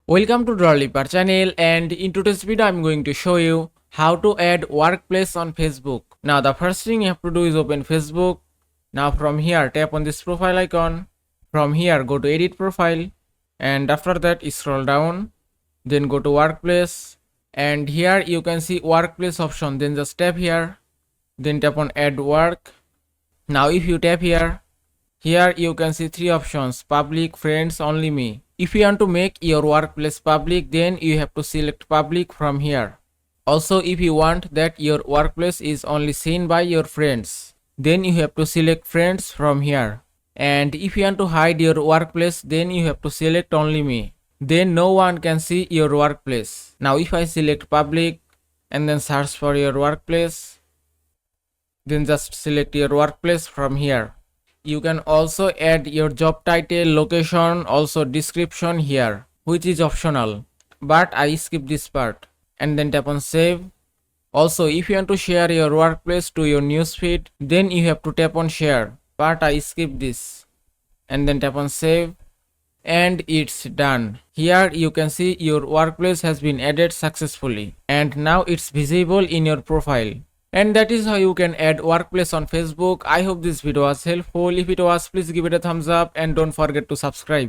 Welcome to Drawliper channel, and in today's video I'm going to show you how to add workplace on Facebook. Now the first thing you have to do is open Facebook. Now from here tap on this profile icon. From here go to edit profile, and after that scroll down, then go to workplace, and here you can see workplace option. Then just tap here, then tap on add work. Now if you tap here you can see three options: public, friends, only me. If you want to make your workplace public, then you have to select public from here. Also, if you want that your workplace is only seen by your friends, then you have to select friends from here. And if you want to hide your workplace, then you have to select only me. Then no one can see your workplace. Now if I select public and then search for your workplace, then just select your workplace from here. You can also add your job title, location, also description here, which is optional, but I skip this part, and then tap on save. Also, if you want to share your workplace to your newsfeed, then you have to tap on share, but I skip this, and then tap on save, and it's done. Here you can see your workplace has been added successfully, and now it's visible in your profile. And that is how you can add workplace on Facebook. I hope this video was helpful. If it was, please give it a thumbs up and don't forget to subscribe.